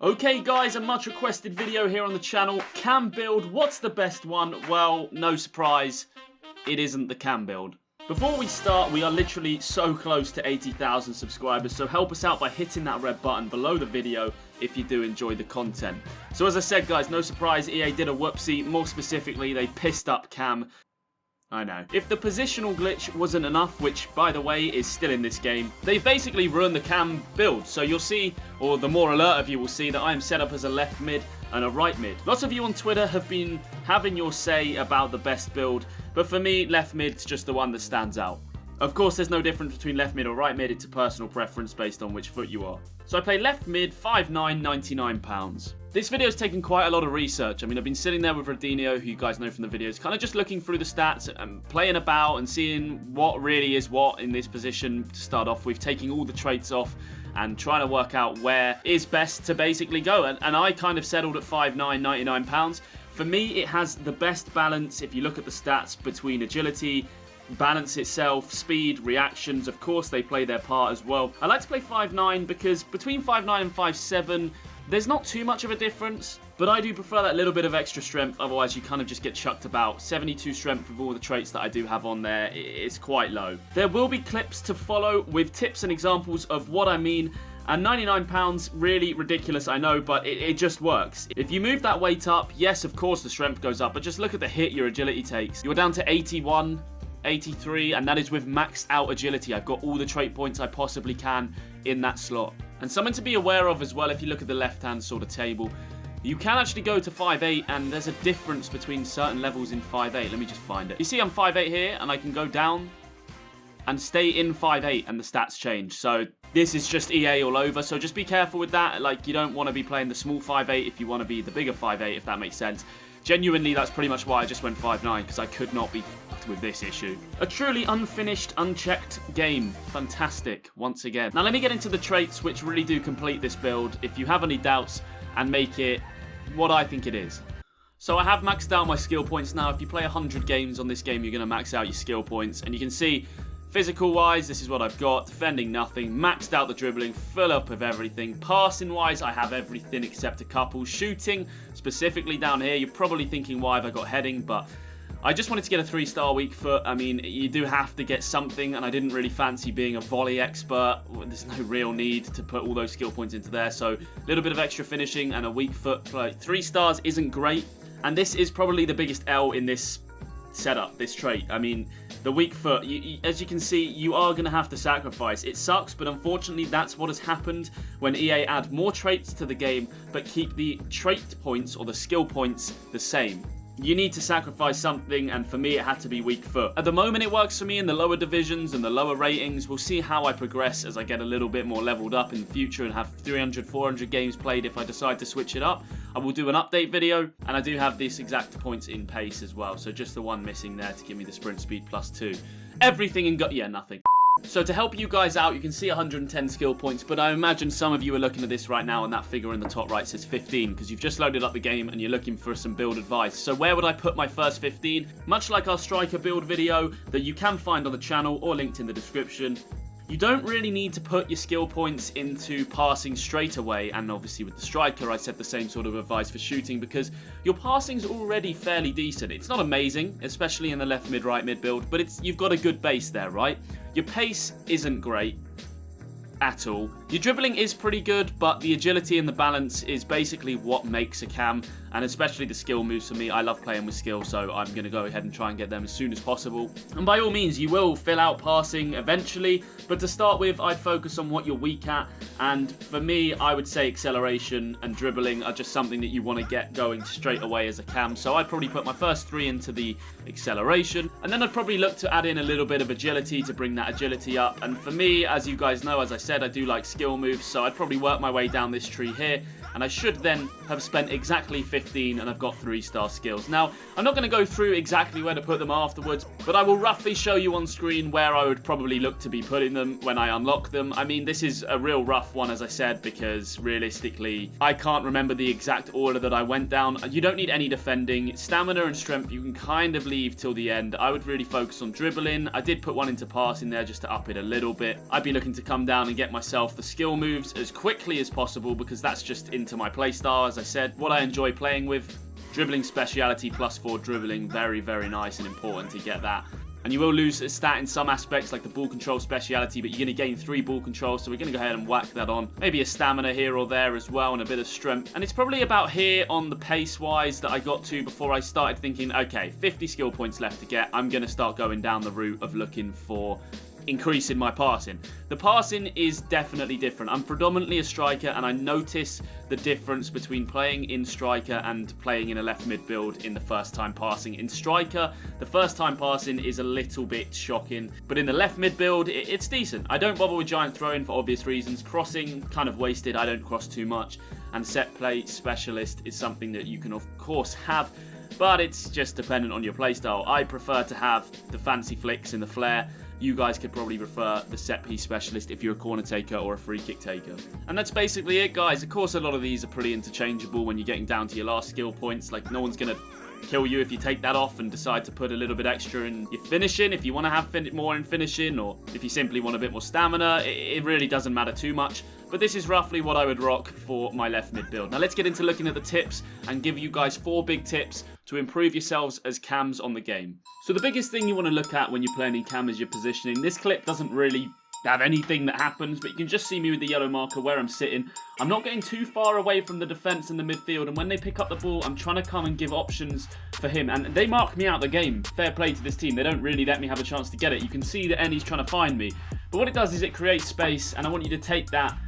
Okay guys, a much requested video here on the channel. Cam build, what's the best one? Well, no surprise, it isn't the cam build. Before we start, we are literally so close to 80,000 subscribers, so help us out by hitting that red button below the video if you do enjoy the content. So as I said guys, no surprise, EA did a whoopsie. More specifically, they pissed up Cam. I know. If the positional glitch wasn't enough, which, by the way, is still in this game, they've basically ruined the Cam build. So you'll see, or the more alert of you will see, that I am set up as a left mid and a right mid. Lots of you on Twitter have been having your say about the best build, but for me, left mid's just the one that stands out. Of course, there's no difference between left mid or right mid. It's a personal preference based on which foot you are. So I play left mid, 5'9", £99. This video's taken quite a lot of research. I mean, I've been sitting there with Rodinho, who you guys know from the videos, kind of just looking through the stats and playing about and seeing what really is what in this position to start off with, taking all the traits off and trying to work out where is best to basically go. And I kind of settled at 5'9", £99. For me, it has the best balance, if you look at the stats, between agility, balance itself, speed, reactions. Of course, they play their part as well. I like to play 5'9" because between 5'9" and 5'7", there's not too much of a difference, but I do prefer that little bit of extra strength, otherwise you kind of just get chucked about. 72 strength with all the traits that I do have on there is quite low. There will be clips to follow with tips and examples of what I mean, and £99, really ridiculous, I know, but it just works. If you move that weight up, yes, of course the strength goes up, but just look at the hit your agility takes. You're down to 81, 83, and that is with maxed out agility. I've got all the trait points I possibly can in that slot. And something to be aware of as well, if you look at the left-hand sort of table, you can actually go to 5'8", and there's a difference between certain levels in 5'8". Let me just find it. You see I'm 5'8" here, and I can go down and stay in 5'8", and the stats change. So this is just EA all over, so just be careful with that. Like, you don't want to be playing the small 5'8" if you want to be the bigger 5'8", if that makes sense. Genuinely, that's pretty much why I just went 5'9", because I could not be f***ed with this issue. A truly unfinished, unchecked game. Fantastic, once again. Now, let me get into the traits which really do complete this build, if you have any doubts, and make it what I think it is. So I have maxed out my skill points now. If you play 100 games on this game, you're going to max out your skill points. And you can see, physical-wise, this is what I've got. Defending, nothing. Maxed out the dribbling, full up of everything. Passing-wise, I have everything except a couple. Shooting, specifically down here, you're probably thinking, why have I got heading? But I just wanted to get a 3-star weak foot. I mean, you do have to get something, and I didn't really fancy being a volley expert. There's no real need to put all those skill points into there. So a little bit of extra finishing and a weak foot. Like, 3 stars isn't great, and this is probably the biggest L in this setup, this trait. I mean, the weak foot, as you can see, you are going to have to sacrifice. It sucks, but unfortunately that's what has happened when EA add more traits to the game but keep the trait points or the skill points the same. You need to sacrifice something, and for me it had to be weak foot. At the moment it works for me in the lower divisions and the lower ratings. We'll see how I progress as I get a little bit more leveled up in the future and have 300, 400 games played if I decide to switch it up. I will do an update video, and I do have this exact points in pace as well, so just the one missing there to give me the sprint speed +2. Everything in yeah, nothing. So to help you guys out, you can see 110 skill points, but I imagine some of you are looking at this right now and that figure in the top right says 15 because you've just loaded up the game and you're looking for some build advice. So where would I put my first 15? Much like our striker build video that you can find on the channel or linked in the description. You don't really need to put your skill points into passing straight away, and obviously with the striker I said the same sort of advice for shooting because your passing's already fairly decent. It's not amazing, especially in the left mid, right mid build, but you've got a good base there, right? Your pace isn't great at all. Your dribbling is pretty good, but the agility and the balance is basically what makes a cam, and especially the skill moves for me. I love playing with skill, so I'm going to go ahead and try and get them as soon as possible. And by all means, you will fill out passing eventually, but to start with, I'd focus on what you're weak at, and for me, I would say acceleration and dribbling are just something that you want to get going straight away as a cam, so I'd probably put my first 3 into the acceleration, and then I'd probably look to add in a little bit of agility to bring that agility up. And for me, as you guys know, as I said, I do like skill moves, so I'd probably work my way down this tree here, and I should then have spent exactly 15 and I've got 3-star skills. Now, I'm not going to go through exactly where to put them afterwards, but I will roughly show you on screen where I would probably look to be putting them when I unlock them. I mean, this is a real rough one, as I said, because realistically, I can't remember the exact order that I went down. You don't need any defending. Stamina and strength, you can kind of leave till the end. I would really focus on dribbling. I did put one into passing there just to up it a little bit. I'd be looking to come down and get myself the skill moves as quickly as possible because that's just into my playstyle. As I said, what I enjoy playing with, dribbling speciality, +4 dribbling, very, very nice and important to get that. And you will lose a stat in some aspects, like the ball control speciality, but you're going to gain 3 ball controls, so we're going to go ahead and whack that on. Maybe a stamina here or there as well, and a bit of strength. And it's probably about here on the pace-wise that I got to before I started thinking, okay, 50 skill points left to get. I'm going to start going down the route of looking for increasing my passing. The passing is definitely different. I'm predominantly a striker, and I notice the difference between playing in striker and playing in a left mid build in the first time passing. In striker, the first time passing is a little bit shocking, but in the left mid build, it's decent. I don't bother with giant throwing for obvious reasons. Crossing, kind of wasted. I don't cross too much. And set play specialist is something that you can of course have, but it's just dependent on your playstyle. I prefer to have the fancy flicks and the flair. You guys could probably prefer the set piece specialist if you're a corner taker or a free kick taker. And that's basically it, guys. Of course, a lot of these are pretty interchangeable when you're getting down to your last skill points. Like, no one's going to kill you if you take that off and decide to put a little bit extra in your finishing. If you want to have more in finishing, or if you simply want a bit more stamina, it really doesn't matter too much. But this is roughly what I would rock for my left mid build. Now let's get into looking at the tips and give you guys 4 big tips to improve yourselves as cams on the game. So the biggest thing you want to look at when you're playing in cam is your positioning. This clip doesn't really have anything that happens, but you can just see me with the yellow marker where I'm sitting. I'm not getting too far away from the defence and the midfield, and when they pick up the ball, I'm trying to come and give options for him, and they mark me out the game. Fair play to this team. They don't really let me have a chance to get it. You can see that Ennie's trying to find me, but what it does is it creates space, and I want you to take that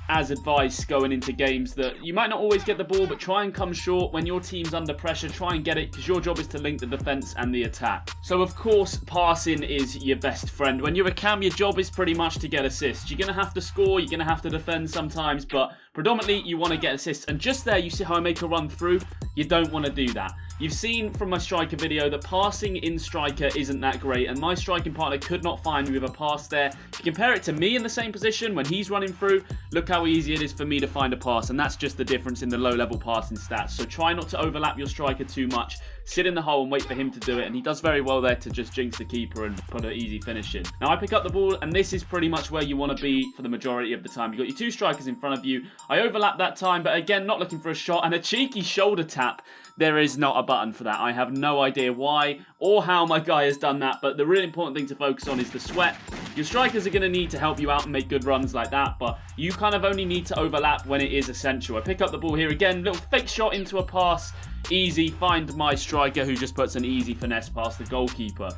as advice going into games that you might not always get the ball, but try and come short when your team's under pressure. Try and get it, because your job is to link the defence and the attack. So of course, passing is your best friend. When you're a cam, your job is pretty much to get assists. You're going to have to score, you're going to have to defend sometimes, but predominantly you want to get assists. And just there, you see how I make a run through? You don't want to do that. You've seen from my striker video that passing in striker isn't that great, and my striking partner could not find me with a pass there. If you compare it to me in the same position when he's running through, look how easy it is for me to find a pass, and that's just the difference in the low-level passing stats. So try not to overlap your striker too much. Sit in the hole and wait for him to do it, and he does very well there to just jinx the keeper and put an easy finish in. Now I pick up the ball, and this is pretty much where you want to be for the majority of the time. You've got your 2 strikers in front of you. I overlap that time, but again, not looking for a shot, and a cheeky shoulder tap. There is not a button for that. I have no idea why or how my guy has done that, but the really important thing to focus on is the sweat. Your strikers are going to need to help you out and make good runs like that, but you kind of only need to overlap when it is essential. I pick up the ball here again, little fake shot into a pass, easy, find my striker who just puts an easy finesse past the goalkeeper.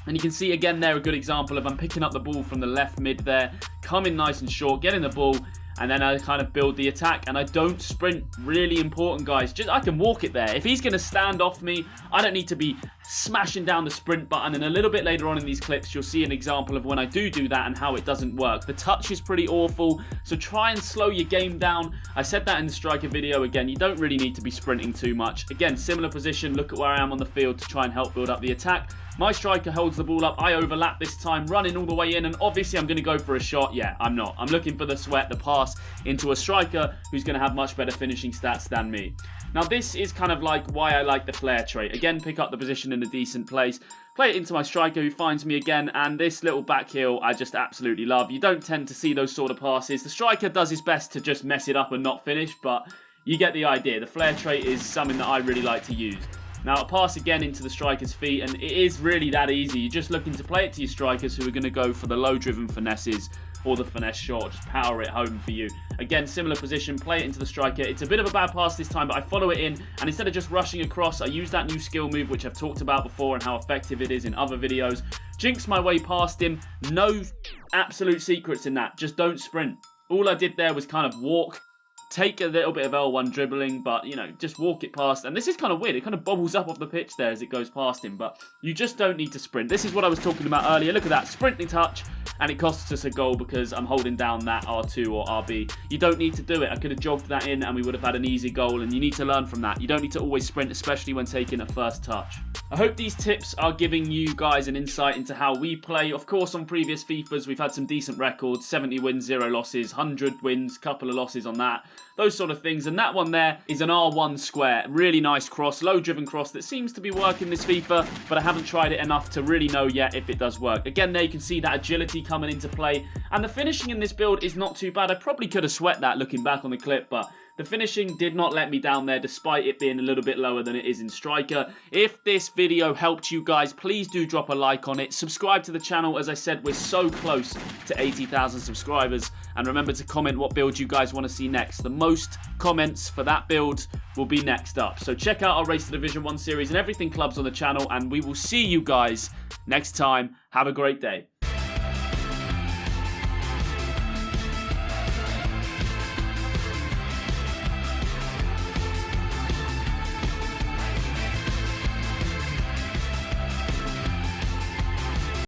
And you can see again there a good example of I'm picking up the ball from the left mid there, coming nice and short, getting the ball, and then I kind of build the attack, and I don't sprint. Really important, guys. Just I can walk it there. If he's going to stand off me, I don't need to be smashing down the sprint button. And a little bit later on in these clips, you'll see an example of when I do that and how it doesn't work. The touch is pretty awful, so try and slow your game down. I said that in the striker video. Again, you don't really need to be sprinting too much. Again, similar position. Look at where I am on the field to try and help build up the attack. My striker holds the ball up. I overlap this time, running all the way in, and obviously I'm going to go for a shot. Yeah, I'm not. I'm looking for the sweat, the pass into a striker who's going to have much better finishing stats than me. Now, this is kind of like why I like the flair trait. Again, pick up the position in a decent place. Play it into my striker who finds me again, and this little back heel I just absolutely love. You don't tend to see those sort of passes. The striker does his best to just mess it up and not finish, but you get the idea. The flair trait is something that I really like to use. Now, a pass again into the striker's feet, and it is really that easy. You're just looking to play it to your strikers who are going to go for the low-driven finesses or the finesse shot, just power it home for you. Again, similar position, play it into the striker. It's a bit of a bad pass this time, but I follow it in, and instead of just rushing across, I use that new skill move, which I've talked about before and how effective it is in other videos. Jinx my way past him. No absolute secrets in that. Just don't sprint. All I did there was kind of walk, take a little bit of L1 dribbling, but, you know, just walk it past. And this is kind of weird. It kind of bobbles up off the pitch there as it goes past him, but you just don't need to sprint. This is what I was talking about earlier. Look at that, sprinting touch, and it costs us a goal because I'm holding down that R2 or RB. You don't need to do it. I could have jogged that in and we would have had an easy goal, and you need to learn from that. You don't need to always sprint, especially when taking a first touch. I hope these tips are giving you guys an insight into how we play. Of course, on previous FIFAs, we've had some decent records, 70 wins, 0 losses, 100 wins, couple of losses on that, those sort of things. And that one there is an R1 square. Really nice cross, low-driven cross that seems to be working this FIFA, but I haven't tried it enough to really know yet if it does work. Again, there you can see that agility coming into play, and the finishing in this build is not too bad. I probably could have sweat that looking back on the clip, but the finishing did not let me down there, despite it being a little bit lower than it is in Striker. If this video helped you guys, please do drop a like on it. Subscribe to the channel. As I said, we're so close to 80,000 subscribers. And remember to comment what build you guys want to see next. The most comments for that build will be next up. So check out our Race to Division 1 series and everything clubs on the channel. And we will see you guys next time. Have a great day.